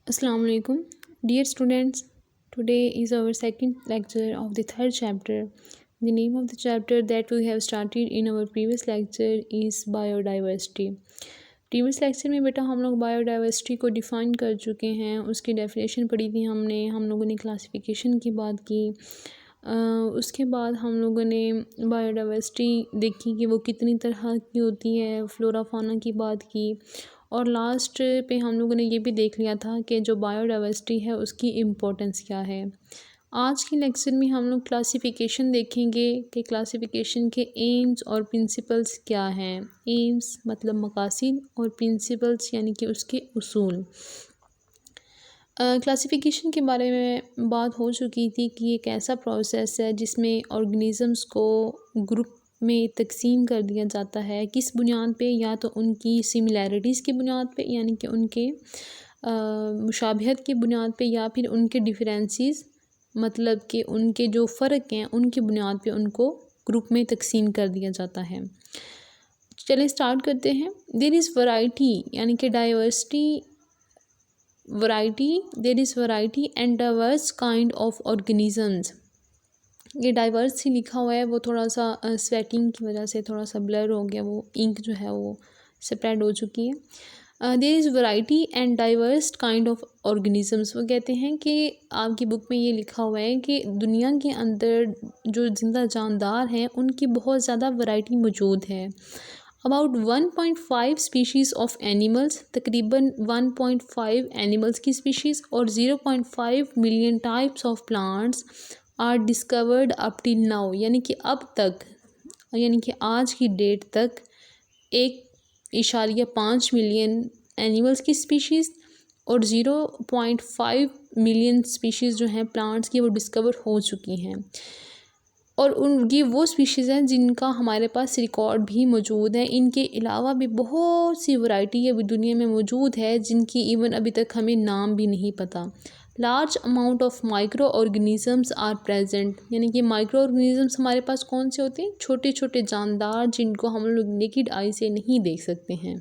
Assalamu alaikum. Dear students, today is our second lecture of the third chapter. The name of the chapter that we have started in our previous lecture is biodiversity. Previous lecture में बेटा हम लोग biodiversity को define कर चुके हैं, उसकी definition पढ़ी थी हमने, हम लोगों ने क्लासिफिकेशन की बात की। उसके बाद हम लोगों ने बायोडाइवर्सिटी देखी कि वो कितनी तरह की होती है, फ्लोरा फाना की बात की, और लास्ट पे हम लोगों ने ये भी देख लिया था कि जो बायोडाइवर्सिटी है उसकी इम्पोर्टेंस क्या है। आज के लेक्चर में हम लोग क्लासिफिकेशन देखेंगे कि क्लासिफिकेशन के एम्स और प्रिंसिपल्स क्या हैं। एम्स मतलब मकासद और प्रिंसिपल्स यानी कि उसके उसूल। क्लासिफिकेशन के बारे में बात हो चुकी थी कि एक ऐसा प्रोसेस है जिसमें ऑर्गेनिज़म्स को ग्रुप में तकसीम कर दिया जाता है। किस बुनियाद पे? या तो उनकी सिमिलैरिटीज़ की बुनियाद पे यानी कि उनके मुशाबहत की बुनियाद पे, या फिर उनके डिफरेंसेस मतलब कि उनके जो फ़र्क हैं उनकी बुनियाद पे उनको ग्रुप में तकसीम कर दिया जाता है। चलिए स्टार्ट करते हैं। देयर इज़ वैरायटी यानी कि diversity, there is variety and diverse kind of organisms. ये डाइवर्स ही लिखा हुआ है, वो थोड़ा सा स्वेटिंग की वजह से थोड़ा सा ब्लर हो गया, वो इंक जो है वो स्प्रेड हो चुकी है। There is variety and diverse kind of organisms. वो कहते हैं कि आपकी बुक में ये लिखा हुआ है कि दुनिया के अंदर जो जिंदा जानदार हैं उनकी बहुत ज़्यादा वैरायटी मौजूद है। अबाउट 1.5 स्पीशीज़ ऑफ एनिमल्स, तकरीबन 1.5 एनिमल्स की स्पीशीज़ और 0.5 million types of plants are discovered up till now, यानी कि अब तक, यानी कि आज की डेट तक 1.5 मिलियन एनिमल्स की स्पीशीज़ और 0.5 मिलियन स्पीशीज़ जो हैं प्लांट्स की वो डिस्कवर हो चुकी हैं। और ये वो स्पीशीज़ हैं जिनका हमारे पास रिकॉर्ड भी मौजूद है। इनके अलावा भी बहुत सी वैरायटी अभी दुनिया में मौजूद है जिनकी इवन अभी तक हमें नाम भी नहीं पता। Large amount of micro organisms are present, यानी कि माइक्रो ऑर्गेनिज़म्स हमारे पास कौन से होते हैं? छोटे छोटे जानदार जिनको हम लोग नेकेड आई से नहीं देख सकते हैं।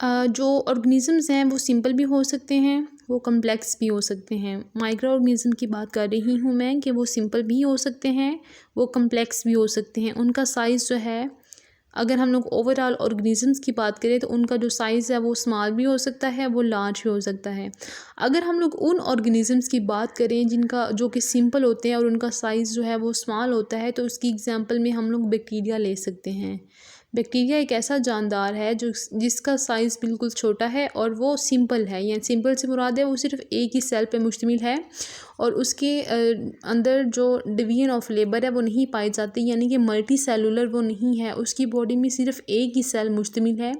जो ऑर्गेनिज़म्स हैं वो सिंपल भी हो सकते हैं, वो कम्प्लेक्स भी हो सकते हैं। माइक्रो ऑर्गेनिज़म की बात कर रही हूँ मैं कि वो सिंपल भी हो सकते हैं, वो कम्प्लेक्स भी हो सकते हैं। उनका साइज़ जो है, अगर हम लोग ओवरऑल ऑर्गेनिज़म्स की बात करें तो उनका जो साइज़ है वो स्मॉल भी हो सकता है, वो लार्ज भी हो सकता है। अगर हम लोग उन ऑर्गेनिज़म्स की बात करें जिनका जो कि सिंपल होते हैं और उनका साइज़ जो है वो स्मॉल होता है, तो उसकी एग्जांपल में हम लोग बैक्टीरिया ले सकते हैं। बैक्टीरिया एक ऐसा जानदार है जो जिसका साइज़ बिल्कुल छोटा है और वो सिंपल है, यानी सिंपल से मुराद है वो सिर्फ एक ही सेल पे मुश्तमिल है और उसके अंदर जो डिवीजन ऑफ लेबर है वो नहीं पाई जाती, यानी कि मल्टी सेलुलर वो नहीं है। उसकी बॉडी में सिर्फ एक ही सेल मुश्तमिल है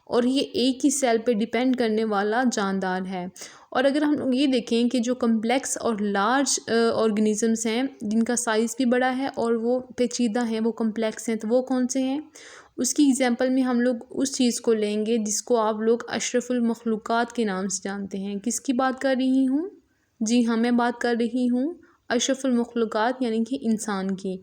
और ये एक ही सेल पे डिपेंड करने वाला जानदार है। और अगर हम लोग ये देखें कि जो कम्प्लेक्स और लार्ज ऑर्गेनिज़म्स हैं जिनका साइज़ भी बड़ा है और वो पेचीदा हैं, वो कम्प्लेक्स हैं, तो वो कौन से हैं? उसकी एग्जांपल में हम लोग उस चीज़ को लेंगे जिसको आप लोग अशरफुल मखलूक़ात के नाम से जानते हैं। किसकी बात कर रही हूँ? जी हाँ, मैं बात कर रही हूँ अशरफुल मखलूक़ात यानी कि इंसान की।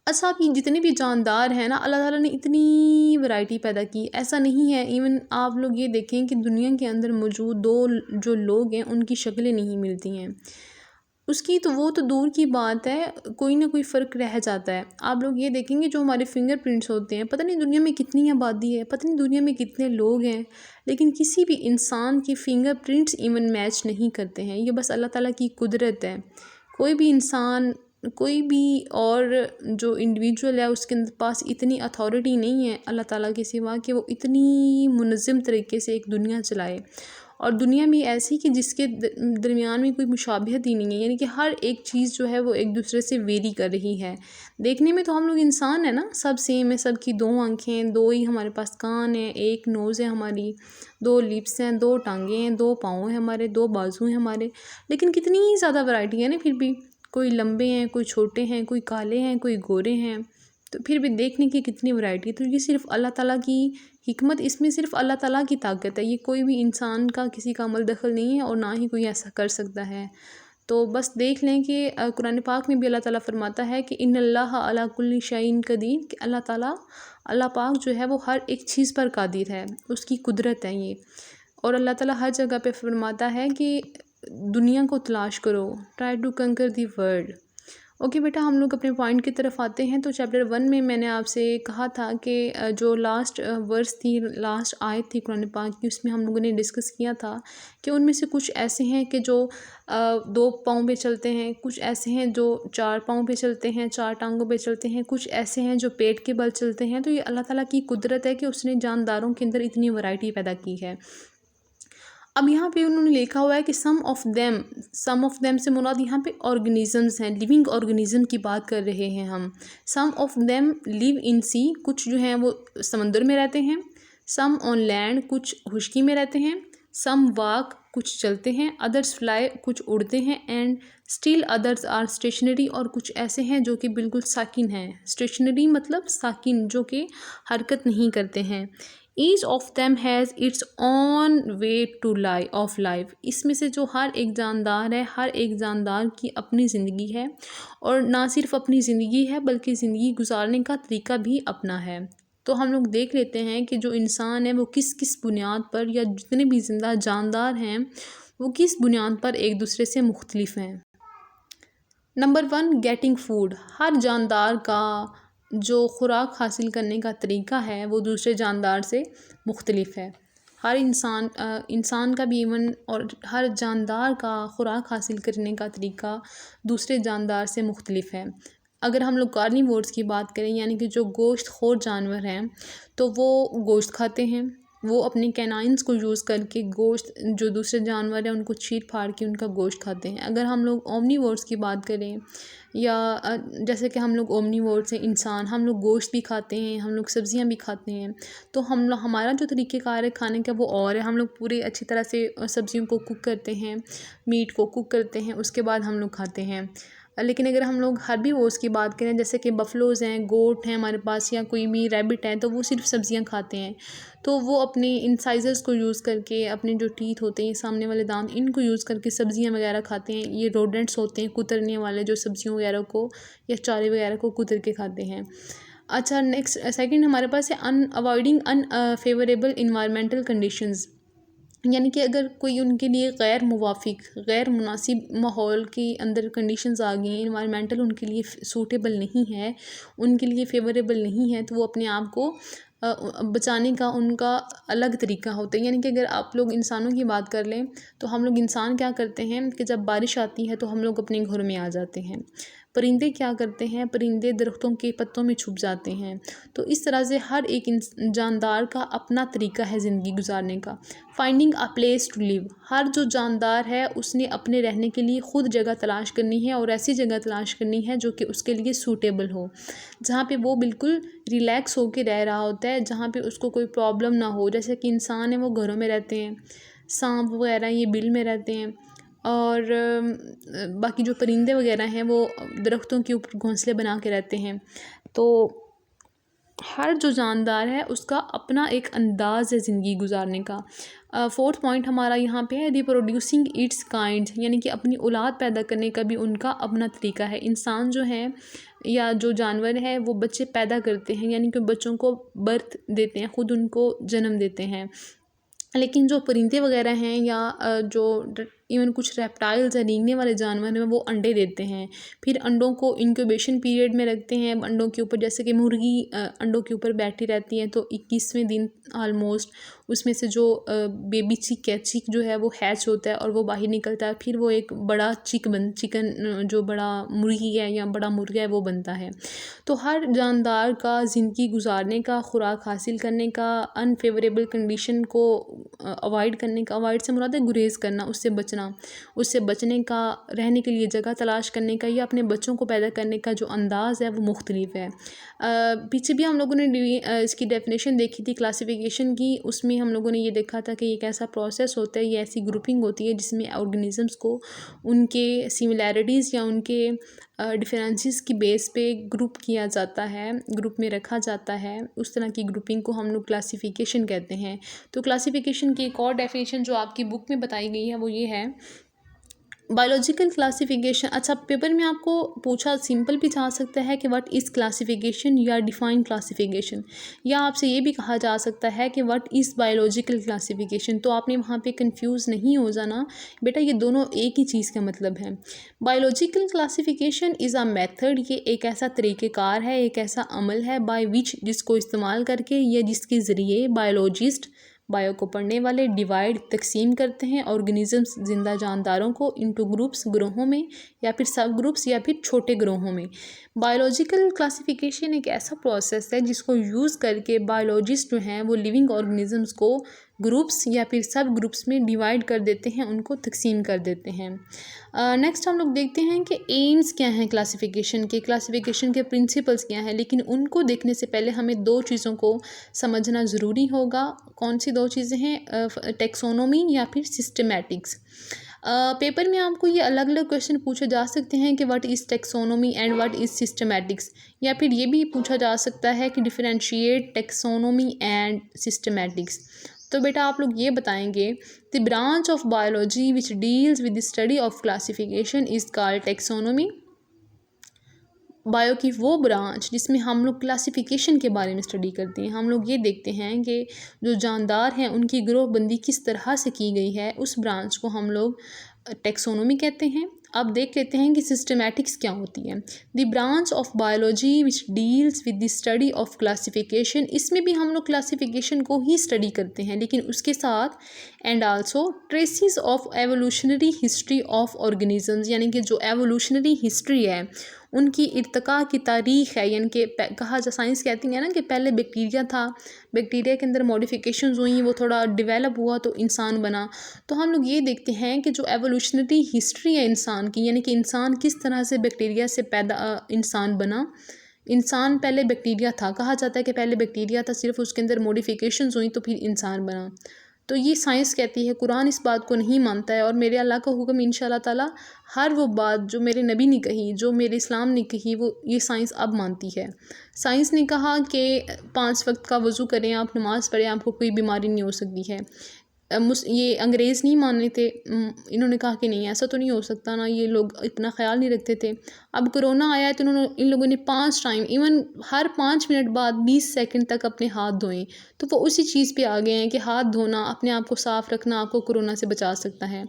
अच्छा, आप ये जितने भी जानदार हैं ना, अल्लाह ताला ने इतनी वैरायटी पैदा की, ऐसा नहीं है। इवन आप लोग ये देखें कि दुनिया के अंदर मौजूद दो जो लोग हैं उनकी शक्लें नहीं मिलती हैं। उसकी तो वो तो दूर की बात है, कोई ना कोई फ़र्क रह जाता है। आप लोग ये देखेंगे जो हमारे फिंगरप्रिंट्स होते हैं, पता नहीं दुनिया में कितनी आबादी है, पता नहीं दुनिया में कितने लोग हैं, लेकिन किसी भी इंसान के फिंगरप्रिंट्स इवन मैच नहीं करते हैं। ये बस अल्लाह ताला की कुदरत है। कोई भी इंसान, कोई भी और जो इंडिविजुअल है उसके पास इतनी अथॉरिटी नहीं है अल्लाह ताला के सिवा कि वो इतनी मुनज़्ज़म तरीके से एक दुनिया चलाए। और दुनिया भी ऐसी कि जिसके दरमियान में कोई मुशाबहत ही नहीं है, यानी कि हर एक चीज़ जो है वो एक दूसरे से वेरी कर रही है। देखने में तो हम लोग इंसान है ना, सब सेम है, सबकी दो आँखें, दो ही हमारे पास कान है, एक नोज़ है हमारी, दो लिप्स हैं, दो टांगें हैं, दो पाँव हैं हमारे, दो बाजू हैं हमारे, लेकिन कितनी ज़्यादा वैरायटी है ना। फिर भी कोई लंबे हैं, कोई छोटे हैं, कोई काले हैं, कोई गोरे हैं, तो फिर भी देखने की कितनी वैरायटी। तो ये सिर्फ अल्लाह ताला की हिकमत, इसमें सिर्फ अल्लाह ताला की ताकत है। ये कोई भी इंसान का किसी का अमल दखल नहीं है और ना ही कोई ऐसा कर सकता है। तो बस देख लें कि कुरान पाक में भी अल्लाह ताला फरमाता है कि इन्नल्लाह अला कुल्ली शैइन कदीर, कि अल्लाह पाक जो है वो हर एक चीज़ पर कादिर है, उसकी कुदरत है ये। और अल्लाह ताला हर जगह पे फरमाता है कि दुनिया को तलाश करो, ट्राई टू कंकर दी वर्ल्ड। ओके बेटा, हम लोग अपने पॉइंट की तरफ आते हैं। तो चैप्टर 1 में मैंने आपसे कहा था कि जो लास्ट वर्स थी, लास्ट आयत थी कुरान पाक की, उसमें हम लोगों ने डिस्कस किया था कि उनमें से कुछ ऐसे हैं कि जो 2 पाँव पे चलते हैं, कुछ ऐसे हैं जो 4 पाँव पे चलते हैं, 4 टांगों पे चलते हैं, कुछ ऐसे हैं जो पेट के बल चलते हैं। तो ये अल्लाह ताला की कुदरत है कि उसने जानदारों के अंदर इतनी वैरायटी पैदा की है। अब यहाँ पे उन्होंने लिखा हुआ है कि सम ऑफ देम से मुराद यहाँ पे ऑर्गेनिजम्स हैं, लिविंग ऑर्गेनिज्म की बात कर रहे हैं हम। सम ऑफ देम लिव इन सी, कुछ जो हैं वो समंदर में रहते हैं। सम ऑन लैंड, कुछ खुश्की में रहते हैं। सम वाक, कुछ चलते हैं। अदर्स फ्लाई, कुछ उड़ते हैं। And still others are stationary, और कुछ ऐसे हैं जो कि बिल्कुल साकिन हैं। स्टेशनरी मतलब साकिन, जो कि हरकत नहीं करते हैं। Each of them has its own way to life. इसमें से जो हर एक जानदार है, हर एक जानदार की अपनी ज़िंदगी है, और ना सिर्फ अपनी ज़िंदगी है बल्कि ज़िंदगी गुजारने का तरीका भी अपना है। तो हम लोग देख लेते हैं कि जो इंसान है वो किस किस बुनियाद पर, या जितने भी ज़िंदा जानदार हैं वो किस बुनियाद पर एक दूसरे से मुख्तलिफ हैं। Number 1, getting food. हर जानदार का जो खुराक हासिल करने का तरीका है वो दूसरे जानदार से मुख्तलिफ है। हर इंसान का भी इवन, और हर जानदार का खुराक हासिल करने का तरीका दूसरे जानदार से मुख्तलिफ है। अगर हम लोग कार्निवोर्स की बात करें, यानी कि जो गोश्त खोर जानवर हैं, तो वो गोश्त खाते हैं। वो अपने कैनाइंस को यूज़ करके गोश्त, जो दूसरे जानवर हैं उनको चीर फाड़ के उनका गोश्त खाते हैं। अगर हम लोग ओमनीवोर्स की बात करें, या जैसे कि हम लोग ओमनीवोर्स हैं इंसान, हम लोग गोश्त भी खाते हैं, हम लोग सब्ज़ियाँ भी खाते हैं। तो हमारा जो तरीक़ेकार है खाने का वो और है। हम लोग पूरे अच्छी तरह से सब्ज़ियों को कुक करते हैं, मीट को कुक करते हैं, उसके बाद हम लोग खाते हैं। लेकिन अगर हम लोग हर्बीवोर्स की बात करें, जैसे कि बफलोज़ हैं, गोट हैं हमारे पास, या कोई भी रैबिट है, तो वो सिर्फ सब्ज़ियाँ खाते हैं। तो वो अपने इंसाइज़र्स को यूज़ करके, अपने जो टीथ होते हैं, सामने वाले दांत, इनको यूज़ करके सब्ज़ियाँ वगैरह खाते हैं। ये रोडेंट्स होते हैं, कुतरने वाले, जो सब्ज़ियों वगैरह को या चारे वगैरह को कुतर के खाते हैं। अच्छा, नेक्स्ट सेकंड हमारे पास है अवॉइडिंग अनफेवरेबल इन्वायरमेंटल कंडीशंस। यानी कि अगर कोई उनके लिए गैर मुवाफ़िक, गैर मुनासिब माहौल के अंदर कंडीशंस आ गई हैं, इन्वायरमेंटल उनके लिए सूटेबल नहीं है, उनके लिए फेवरेबल नहीं है, तो वो अपने आप को बचाने का उनका अलग तरीका होता है। यानी कि अगर आप लोग इंसानों की बात कर लें, तो हम लोग इंसान क्या करते हैं कि जब बारिश आती है तो हम लोग अपने घरों में आ जाते हैं। परिंदे क्या करते हैं, परिंदे दरख्तों के पत्तों में छुप जाते हैं। तो इस तरह से हर एक जानदार का अपना तरीका है ज़िंदगी गुजारने का। Finding a place to live, हर जो जानदार है उसने अपने रहने के लिए ख़ुद जगह तलाश करनी है, और ऐसी जगह तलाश करनी है जो कि उसके लिए सूटेबल हो, जहाँ पे वो बिल्कुल रिलैक्स होकर रह रहा होता है, जहाँ पे उसको कोई प्रॉब्लम ना हो। जैसे कि इंसान है वो घरों में रहते हैं, सांप वगैरह ये बिल में रहते हैं, और बाकी जो परिंदे वगैरह हैं वो दरख्तों के ऊपर घोंसले बना के रहते हैं। तो हर जो जानदार है उसका अपना एक अंदाज़ है ज़िंदगी गुजारने का। 4th पॉइंट हमारा यहाँ पे है रिप्रोड्यूसिंग इट्स काइंड, यानी कि अपनी औलाद पैदा करने का भी उनका अपना तरीका है। इंसान जो है या जो जानवर है वो बच्चे पैदा करते हैं, यानी कि बच्चों को बर्थ देते हैं, ख़ुद उनको जन्म देते हैं। लेकिन जो परिंदे वगैरह हैं, या जो इवन कुछ रेप्टाइल्स हैं, रेंगने वाले जानवर हैं, वो अंडे देते हैं। फिर अंडों को इंक्यूबेशन पीरियड में रखते हैं अंडों के ऊपर। जैसे कि मुर्गी अंडों के ऊपर बैठी रहती है, तो 21वें दिन ऑलमोस्ट उसमें से जो बेबी चिक जो है वो हैच होता है और वो बाहर निकलता है। फिर वो एक बड़ा चिकन जो बड़ा मुर्गी है या बड़ा मुर्गा है वो बनता है। तो हर जानदार का ज़िंदगी गुजारने का, खुराक हासिल करने का, अनफेवरेबल कंडीशन को अवॉइड करने का, अवॉइड से मुराद है गुरेज करना, उससे बचना, उससे बचने का, रहने के लिए जगह तलाश करने का, या अपने बच्चों को पैदा करने का जो अंदाज़ है वो मुख्तलिफ है। पीछे भी हम लोगों ने इसकी डेफिनेशन देखी थी क्लासिफिकेशन की। उसमें हम लोगों ने ये देखा था कि ये एक ऐसा प्रोसेस होता है, ये ऐसी ग्रुपिंग होती है जिसमें ऑर्गेनिजम्स को उनके सिमिलैरिटीज़ या उनके डिफरेंसेस की बेस पे ग्रुप किया जाता है, ग्रुप में रखा जाता है। उस तरह की ग्रुपिंग को हम लोग क्लासिफिकेशन कहते हैं। तो क्लासिफिकेशन की एक और डेफिनेशन जो आपकी बुक में बताई गई है वो ये है बायोलॉजिकल क्लासिफिकेशन, अच्छा पेपर में आपको पूछा सिंपल भी जा सकता है कि व्हाट इज़ क्लासिफिकेशन या डिफाइन क्लासिफिकेशन, या आपसे ये भी कहा जा सकता है कि व्हाट इज़ बायोलॉजिकल क्लासिफिकेशन। तो आपने वहाँ पे कंफ्यूज नहीं हो जाना बेटा, ये दोनों एक ही चीज़ का मतलब है। Biological classification is a method, ये एक ऐसा तरीक़ेकार है, एक ऐसा अमल है बाय विच, जिसको इस्तेमाल करके या जिसके ज़रिए बायोलॉजिस्ट, बायो को पढ़ने वाले, डिवाइड तकसीम करते हैं ऑर्गेनिजम्स जिंदा जानदारों को इनटू ग्रुप्स, ग्रोहों में या फिर सब ग्रुप्स या फिर छोटे ग्रोहों में। बायोलॉजिकल क्लासिफिकेशन एक ऐसा प्रोसेस है जिसको यूज़ करके बायोलॉजिस्ट जो हैं वो लिविंग ऑर्गेनिजम्स को ग्रुप्स या फिर सब ग्रुप्स में डिवाइड कर देते हैं, उनको तकसीम कर देते हैं। नेक्स्ट हम लोग देखते हैं कि एम्स क्या हैं क्लासिफिकेशन के प्रिंसिपल्स क्या हैं, लेकिन उनको देखने से पहले हमें दो चीज़ों को समझना ज़रूरी होगा। कौन सी दो चीज़ें हैं? टेक्सोनोमी या फिर सिस्टमैटिक्स। पेपर में आपको ये अलग अलग क्वेश्चन पूछे जा सकते हैं कि what is taxonomy and what is systematics, या फिर ये भी पूछा जा सकता है कि डिफरेंशिएट टेक्सोनोमी एंड सिस्टमैटिक्स। तो बेटा आप लोग ये बताएंगे, the branch of biology which deals with the study of classification is called taxonomy. Bio की वो ब्रांच जिसमें हम लोग क्लासिफिकेशन के बारे में स्टडी करते हैं, हम लोग ये देखते हैं कि जो जानदार हैं उनकी ग्रोहबंदी किस तरह से की गई है, उस ब्रांच को हम लोग टेक्सोनोमी कहते हैं। अब देख लेते हैं कि सिस्टमैटिक्स क्या होती है। The branch of biology which deals with the study of classification, इसमें भी हम लोग क्लासिफिकेशन को ही स्टडी करते हैं, लेकिन उसके साथ and also traces of evolutionary history of organisms, यानी कि जो एवोल्यूशनरी हिस्ट्री है उनकी इर्तका की तारीख़ है, यानी कि कहा जा, साइंस कहती है ना कि पहले बैक्टीरिया था, बैक्टीरिया के अंदर मॉडिफिकेशंस हुई, वो थोड़ा डेवलप हुआ तो इंसान बना। तो हम लोग ये देखते हैं कि जो एवोल्यूशनरी हिस्ट्री है इंसान की, यानी कि इंसान किस तरह से बैक्टीरिया से पैदा इंसान बना। इंसान पहले बैक्टीरिया था, कहा जाता है कि पहले बैक्टीरिया था, सिर्फ उसके अंदर मॉडिफिकेशंस हुई तो फिर इंसान बना। तो ये साइंस कहती है, कुरान इस बात को नहीं मानता है, और मेरे अल्लाह का हुक्म इंशाअल्लाह ताला हर वो बात जो मेरे नबी ने कही, जो मेरे इस्लाम ने कही, वो ये साइंस अब मानती है। साइंस ने कहा कि 5 वक्त का वज़ू करें, आप नमाज़ पढ़ें, आपको कोई बीमारी नहीं हो सकती है। ये अंग्रेज़ नहीं मान रहे थे, इन्होंने कहा कि नहीं ऐसा तो नहीं हो सकता ना, ये लोग इतना ख्याल नहीं रखते थे। अब कोरोना आया तो इन लोगों ने 5 टाइम, इवन हर 5 मिनट बाद 20 सेकंड तक अपने हाथ धोएं, तो वो उसी चीज़ पे आ गए हैं कि हाथ धोना, अपने आप को साफ़ रखना आपको कोरोना से बचा सकता है।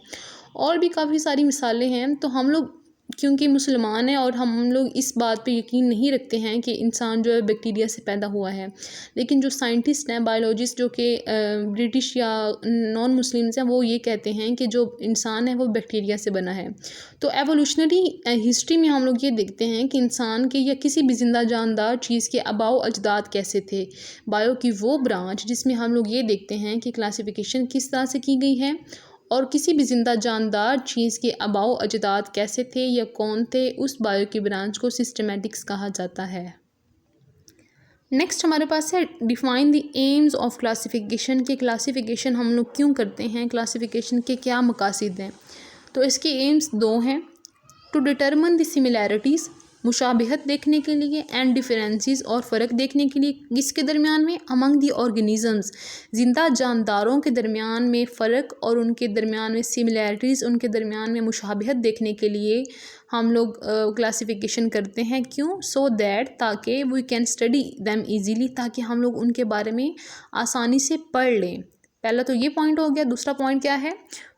और भी काफ़ी सारी मिसालें हैं। तो हम लोग क्योंकि मुसलमान हैं और हम लोग इस बात पे यकीन नहीं रखते हैं कि इंसान जो है बैक्टीरिया से पैदा हुआ है, लेकिन जो साइंटिस्ट हैं, बायोलॉजिस्ट जो कि ब्रिटिश या नॉन मुस्लिम्स हैं, वो ये कहते हैं कि जो इंसान है वो बैक्टीरिया से बना है। तो एवोल्यूशनरी हिस्ट्री में हम लोग ये देखते हैं कि इंसान के या किसी भी जिंदा जानदार चीज़ के आबाओ अजदाद कैसे थे। बायो की वो ब्रांच जिसमें हम लोग ये देखते हैं कि क्लासिफिकेशन किस तरह से की गई है और किसी भी जिंदा जानदार चीज़ के आबाओ अजदाद कैसे थे या कौन थे, उस बायो की ब्रांच को सिस्टमैटिक्स कहा जाता है। नेक्स्ट हमारे पास है define the AIIMS of classification के क्लासिफिकेशन हम लोग क्यों करते हैं, क्लासिफिकेशन के क्या मकासद हैं। तो इसके एम्स 2 हैं, टू डिटरमिन द सिमिलैरिटीज़, मुशाबहत देखने के लिए, एंड डिफरेंसेस और फ़र्क देखने के लिए, किसके दरमियान में, अमंग दी ऑर्गेनिजम्स, जिंदा जानदारों के दरमियान में फ़र्क और उनके दरमियान में सिमिलैरिटीज़, उनके दरमियान में मुशाबहत देखने के लिए हम लोग क्लासिफिकेशन करते हैं। क्यों? सो दैट, ताकि we can study them easily, ताकि हम लोग उनके बारे में आसानी से पढ़ लें। पहला तो ये पॉइंट हो गया। दूसरा पॉइंट क्या है?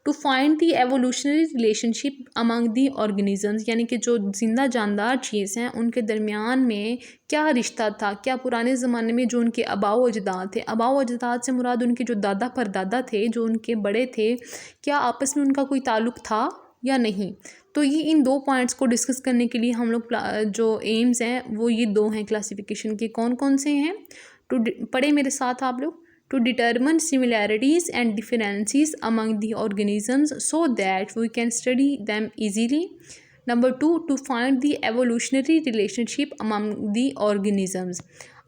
To find the evolutionary relationship among the organisms, यानी कि जो जिंदा जानदार चीज़ हैं उनके दरमियान में क्या रिश्ता था, क्या पुराने ज़माने में जो उनके आबाओ अजदाद थे, आबाओ अजदाद से मुराद उनके जो दादा परदादा थे, जो उनके बड़े थे, क्या आपस में उनका कोई ताल्लुक़ था या नहीं। तो ये इन 2 पॉइंट्स को डिस्कस करने के लिए हम लोग जो एम्स हैं वो ये 2 हैं क्लासिफिकेशन के। कौन कौन से हैं? पढ़े मेरे साथ आप लोग। To determine similarities and differences among the organisms so that we can study them easily. Number 2, to find the evolutionary relationship among the organisms.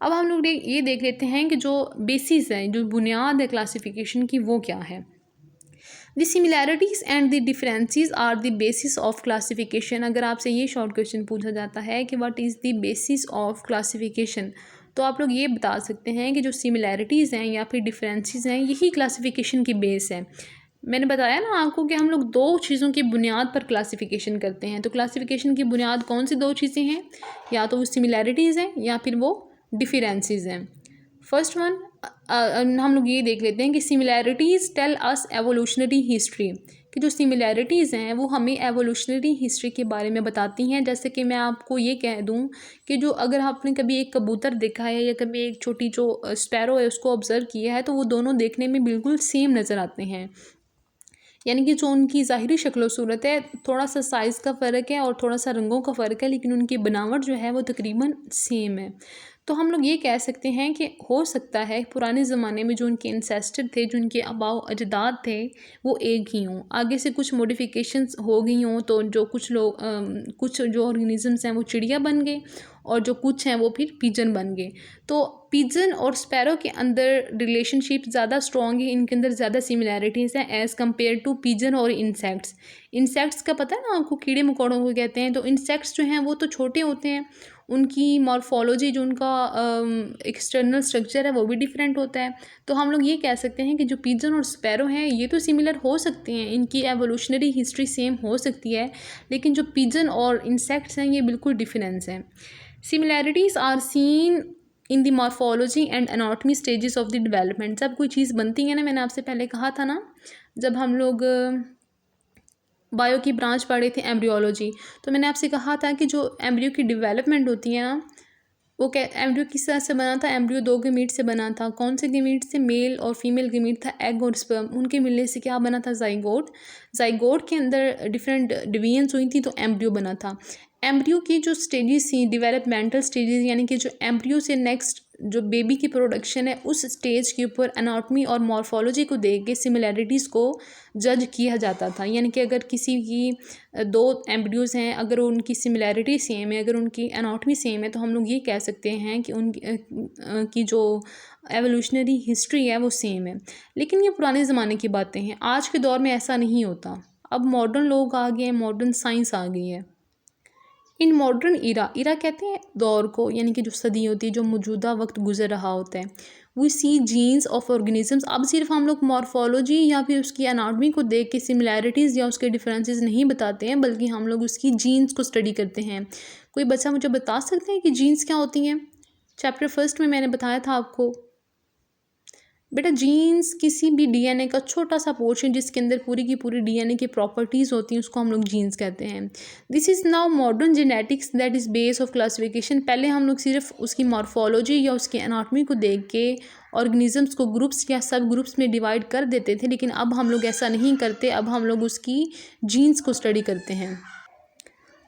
अब हम लोग ये देख लेते हैं कि जो बेसिस है, जो बुनियाद है क्लासिफिकेशन की, वो क्या है। The similarities and the differences are the basis of classification. अगर आपसे ये शॉर्ट क्वेश्चन पूछा जाता है कि what is the basis of classification, तो आप लोग ये बता सकते हैं कि जो सिमिलैरिटीज़ हैं या फिर डिफरेंसेस हैं, यही क्लासिफिकेशन की बेस है। मैंने बताया ना आपको कि हम लोग दो चीज़ों की बुनियाद पर क्लासिफिकेशन करते हैं। तो क्लासिफिकेशन की बुनियाद कौन सी दो चीज़ें हैं? या तो वो सिमिलैरिटीज़ हैं या फिर वो डिफरेंसेस हैं। फर्स्ट वन, हम लोग ये देख लेते हैं कि similarities tell us evolutionary history, कि जो सिमिलैरिटीज़ हैं वो हमें एवोल्यूशनरी हिस्ट्री के बारे में बताती हैं। जैसे कि मैं आपको ये कह दूं कि जो अगर आपने कभी एक कबूतर देखा है या कभी एक छोटी जो स्पैरो है उसको ऑब्ज़र्व किया है, तो वो दोनों देखने में बिल्कुल सेम नज़र आते हैं। यानी कि जो उनकी ज़ाहिरी शक्ल सूरत है, थोड़ा सा साइज़ का फ़र्क है और थोड़ा सा रंगों का फ़र्क है, लेकिन उनकी बनावट जो है वो तकरीबन सेम है। तो हम लोग ये कह सकते हैं कि हो सकता है पुराने ज़माने में जो उनके इंसेस्टर थे, जो उनके आबाओ अजदाद थे, वो एक ही हों। आगे से कुछ मॉडिफिकेशंस हो गई हों, तो जो कुछ लोग कुछ जो ऑर्गेनिज़म्स हैं वो चिड़िया बन गए और जो कुछ हैं वो फिर पिजन बन गए। तो पिजन और स्पैरो के अंदर रिलेशनशिप ज़्यादा स्ट्रॉन्ग है, इनके अंदर ज़्यादा सिमिलैरिटीज़ हैं एज़ कम्पेयर टू पिजन और इंसेक्ट्स। इंसेक्ट्स का पता है ना आपको, कीड़े मकोड़ों को कहते हैं। तो इंसेक्ट्स जो हैं वो तो छोटे होते हैं, उनकी मॉर्फोलॉजी जो उनका एक्सटर्नल स्ट्रक्चर है वो भी डिफरेंट होता है। तो हम लोग ये कह सकते हैं कि जो पिजन और स्पैरो हैं ये तो सिमिलर हो सकते हैं, इनकी एवोल्यूशनरी हिस्ट्री सेम हो सकती है, लेकिन जो पिजन और इंसेक्ट्स हैं ये बिल्कुल डिफरेंस हैं। Similarities are seen in the morphology and anatomy stages of the development. जब कोई चीज़ बनती है ना, मैंने आपसे पहले कहा था ना, जब हम लोग बायो की ब्रांच पढ़े थे एम्ब्रियोलॉजी, तो मैंने आपसे कहा था कि जो एम्ब्रियो की डेवलपमेंट होती है ना, वो क्या एम्ब्रियो किस तरह से बना था? एम्ब्रियो दो गेमीट से बना था। कौन से गेमीट से? मेल और फीमेल गेमीट था, एग और स्पर्म, उनके मिलने से क्या बना था? जाइगोट। जाइगोट के अंदर डिफरेंट डिवीजन्स हुई थी तो एम्ब्रियो बना था। एम्ब्रियो की जो स्टेजेस थी, डेवलपमेंटल स्टेजेस, यानी कि जो एम्ब्रियो से नेक्स्ट जो बेबी की प्रोडक्शन है, उस स्टेज के ऊपर एनाटॉमी और मॉर्फोलॉजी को देख के सिमिलैरिटीज़ को जज किया जाता था। यानी कि अगर किसी की दो एम्ब्रियोज़ हैं, अगर उनकी सिमिलैरिटी सेम है, अगर उनकी एनाटॉमी सेम है, तो हम लोग ये कह सकते हैं कि उनकी की जो एवोल्यूशनरी हिस्ट्री है वो सेम है। लेकिन ये पुराने ज़माने की बातें हैं, आज के दौर में ऐसा नहीं होता। अब मॉडर्न लोग आ गए हैं, मॉडर्न साइंस आ गई है। इन मॉडर्न इरा कहते हैं दौर को, यानी कि जो सदी होती है, जो मौजूदा वक्त गुजर रहा होता है। We see genes of organisms. अब सिर्फ हम लोग मॉर्फोलॉजी या फिर उसकी एनाटॉमी को देख के सिमिलैरिटीज़ या उसके डिफरेंसेस नहीं बताते हैं, बल्कि हम लोग उसकी जीन्स को स्टडी करते हैं। कोई बच्चा मुझे बता सकते हैं कि जीन्स क्या होती हैं? चैप्टर फर्स्ट में मैंने बताया था आपको बेटा, जीन्स किसी भी डीएनए का छोटा सा पोर्शन जिसके अंदर पूरी की पूरी डीएनए की प्रॉपर्टीज़ होती हैं, उसको हम लोग जीन्स कहते हैं। This is now modern genetics that is base of classification. पहले हम लोग सिर्फ उसकी मॉर्फोलॉजी या उसकी एनाटॉमी को देख के ऑर्गेनिजम्स को ग्रुप्स या सब ग्रुप्स में डिवाइड कर देते थे, लेकिन अब हम लोग ऐसा नहीं करते। अब हम लोग उसकी जीन्स को स्टडी करते हैं।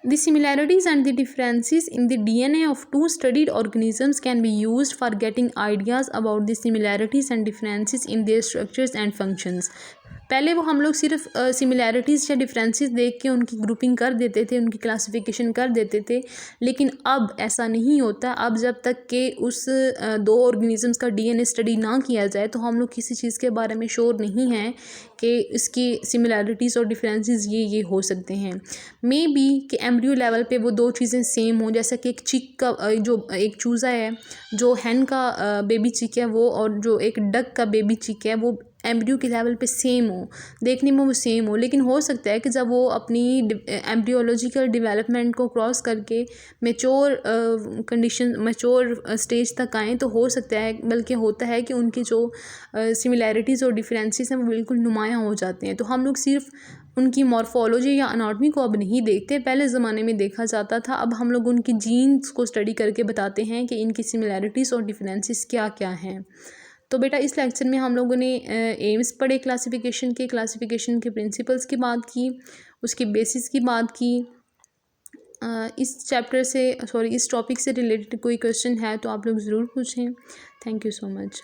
The similarities and the differences in the DNA of two studied organisms can be used for getting ideas about the similarities and differences in their structures and functions. पहले वो हम लोग सिर्फ सिमिलैरिटीज़ या differences देख के उनकी ग्रुपिंग कर देते थे, उनकी क्लासिफिकेशन कर देते थे, लेकिन अब ऐसा नहीं होता। अब जब तक कि उस दो ऑर्गेनिजम्स का डीएनए स्टडी ना किया जाए, तो हम लोग किसी चीज़ के बारे में श्योर नहीं हैं कि इसकी सिमिलैरिटीज़ और डिफरेंसेस ये हो सकते हैं। मे बी कि एम्ब्रियो लेवल पे वो दो चीज़ें सेम हों, जैसा कि एक चिक का जो एक चूज़ा है, जो हैन का बेबी चिक है वो, और जो एक डक का बेबी चिक है वो एम्ब्रियो के लेवल पे सेम हो, देखने में वो सेम हो। लेकिन हो सकता है कि जब वो अपनी एम्ब्रियोलॉजिकल डेवलपमेंट को क्रॉस करके मैच्योर कंडीशन मैच्योर स्टेज तक आएँ, तो हो सकता है, बल्कि होता है कि उनकी जो सिमिलैरिटीज़ और डिफरेंसेस हैं वो बिल्कुल नुमायाँ हो जाते हैं। तो हम लोग सिर्फ उनकी मॉर्फोलॉजी या एनाटॉमी को अब नहीं देखते, पहले ज़माने में देखा जाता था। अब हम लोग उनकी जीन्स को स्टडी करके बताते हैं कि इनकी सिमिलैरिटीज़ और डिफरेंसेस क्या क्या हैं। तो बेटा, इस लेक्चर में हम लोगों ने एम्स पढ़े क्लासिफिकेशन के प्रिंसिपल्स की बात की, उसकी बेसिस की बात की। इस चैप्टर से इस टॉपिक से रिलेटेड कोई क्वेश्चन है तो आप लोग ज़रूर पूछें। Thank you so much.